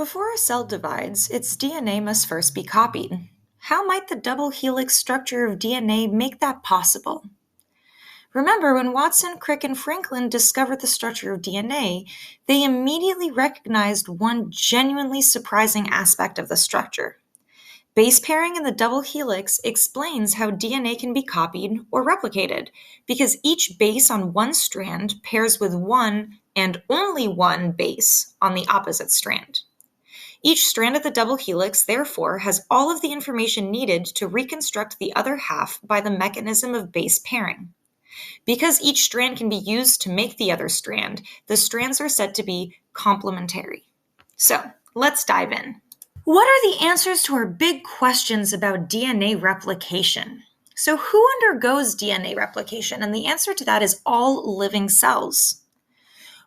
Before a cell divides, its DNA must first be copied. How might the double helix structure of DNA make that possible? Remember, when Watson, Crick, and Franklin discovered the structure of DNA, they immediately recognized one genuinely surprising aspect of the structure. Base pairing in the double helix explains how DNA can be copied or replicated, because each base on one strand pairs with one and only one base on the opposite strand. Each strand of the double helix, therefore, has all of the information needed to reconstruct the other half by the mechanism of base pairing. Because each strand can be used to make the other strand, the strands are said to be complementary. So, let's dive in. What are the answers to our big questions about DNA replication? So, who undergoes DNA replication? And the answer to that is all living cells.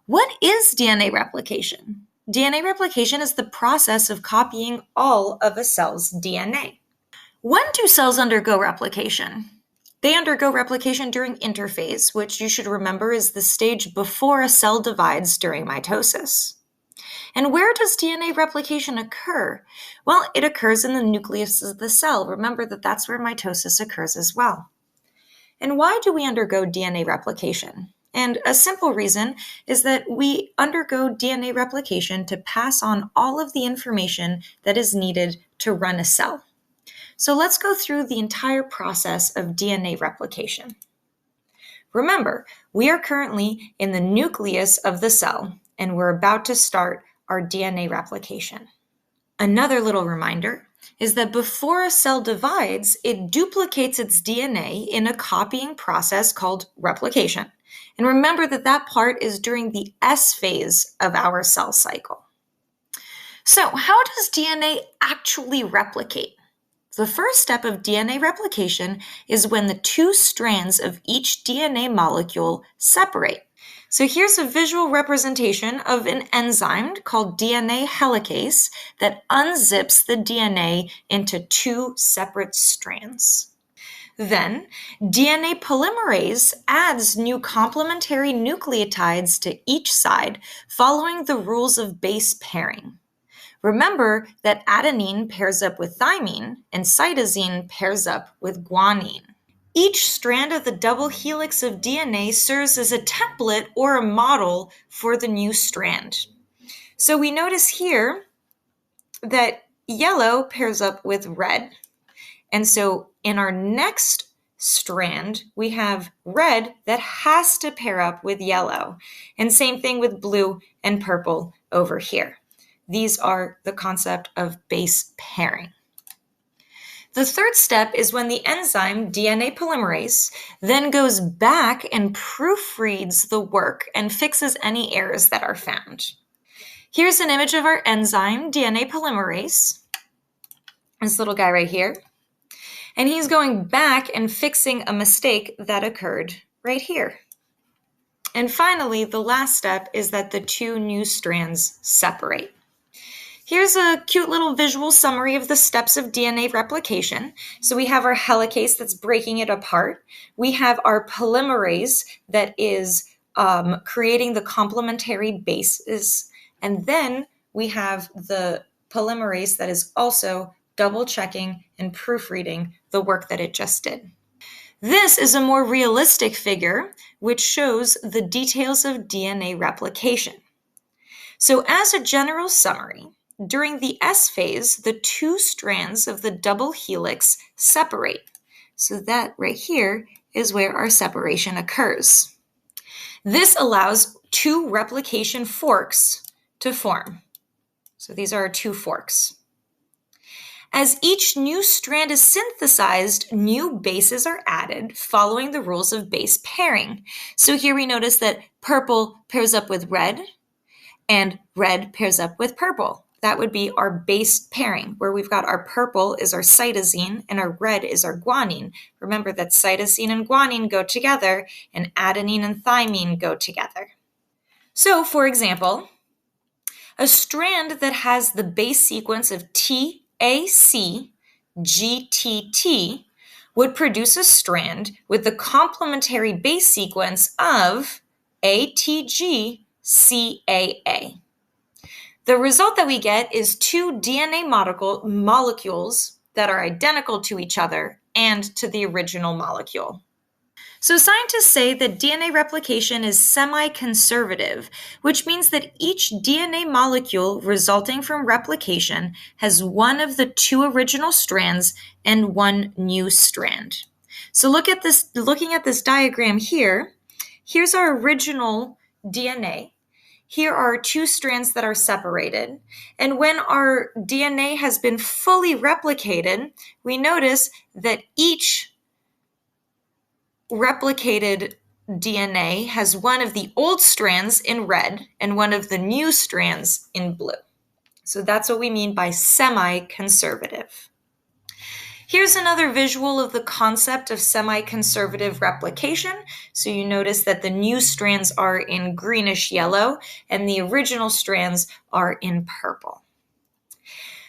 What is DNA replication? DNA replication is the process of copying all of a cell's DNA. When do cells undergo replication? They undergo replication during interphase, which you should remember is the stage before a cell divides during mitosis. And where does DNA replication occur? Well, it occurs in the nucleus of the cell. Remember that that's where mitosis occurs as well. And why do we undergo DNA replication? And a simple reason is that we undergo DNA replication to pass on all of the information that is needed to run a cell. So let's go through the entire process of DNA replication. Remember, we are currently in the nucleus of the cell, and we're about to start our DNA replication. Another little reminder is that before a cell divides, it duplicates its DNA in a copying process called replication. And remember that that part is during the S phase of our cell cycle. So, how does DNA actually replicate? The first step of DNA replication is when the two strands of each DNA molecule separate. So here's a visual representation of an enzyme called DNA helicase that unzips the DNA into two separate strands. Then, DNA polymerase adds new complementary nucleotides to each side, following the rules of base pairing. Remember that adenine pairs up with thymine and cytosine pairs up with guanine. Each strand of the double helix of DNA serves as a template or a model for the new strand. So we notice here that yellow pairs up with red. And so in our next strand, we have red that has to pair up with yellow. And same thing with blue and purple over here. These are the concept of base pairing. The third step is when the enzyme DNA polymerase then goes back and proofreads the work and fixes any errors that are found. Here's an image of our enzyme DNA polymerase, this little guy right here. And he's going back and fixing a mistake that occurred right here. And finally, the last step is that the two new strands separate. Here's a cute little visual summary of the steps of DNA replication. So we have our helicase that's breaking it apart. We have our polymerase that is creating the complementary bases. And then we have the polymerase that is also double checking and proofreading the work that it just did. This is a more realistic figure which shows the details of DNA replication. So as a general summary, during the S phase, the two strands of the double helix separate. So that right here is where our separation occurs. This allows two replication forks to form. So these are our two forks. As each new strand is synthesized, new bases are added following the rules of base pairing. So here we notice that purple pairs up with red and red pairs up with purple. That would be our base pairing, where we've got our purple is our cytosine and our red is our guanine. Remember that cytosine and guanine go together and adenine and thymine go together. So, for example, a strand that has the base sequence of TAC GTT would produce a strand with the complementary base sequence of ATG CAA. The result that we get is two DNA molecules that are identical to each other and to the original molecule. So scientists say that DNA replication is semi-conservative, which means that each DNA molecule resulting from replication has one of the two original strands and one new strand. So looking at this diagram here, here's our original DNA. Here are two strands that are separated. And when our DNA has been fully replicated, we notice that each replicated DNA has one of the old strands in red and one of the new strands in blue. So that's what we mean by semi-conservative. Here's another visual of the concept of semi-conservative replication. So you notice that the new strands are in greenish yellow and the original strands are in purple.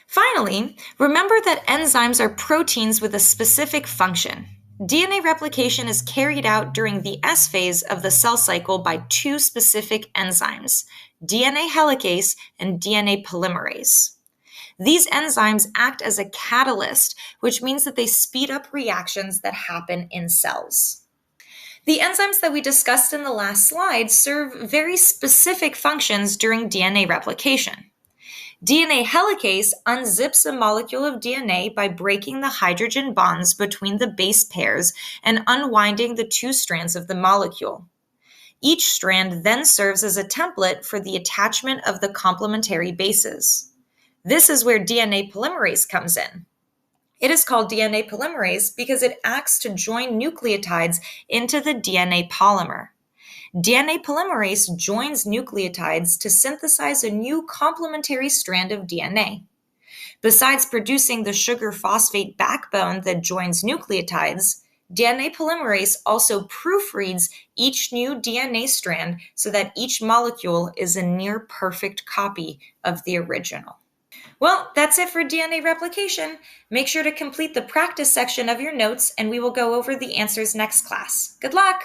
Finally, remember that enzymes are proteins with a specific function. DNA replication is carried out during the S phase of the cell cycle by two specific enzymes, DNA helicase and DNA polymerase. These enzymes act as a catalyst, which means that they speed up reactions that happen in cells. The enzymes that we discussed in the last slide serve very specific functions during DNA replication. DNA helicase unzips a molecule of DNA by breaking the hydrogen bonds between the base pairs and unwinding the two strands of the molecule. Each strand then serves as a template for the attachment of the complementary bases. This is where DNA polymerase comes in. It is called DNA polymerase because it acts to join nucleotides into the DNA polymer. DNA polymerase joins nucleotides to synthesize a new complementary strand of DNA. Besides producing the sugar phosphate backbone that joins nucleotides, DNA polymerase also proofreads each new DNA strand so that each molecule is a near perfect copy of the original. Well, that's it for DNA replication. Make sure to complete the practice section of your notes and we will go over the answers next class. Good luck!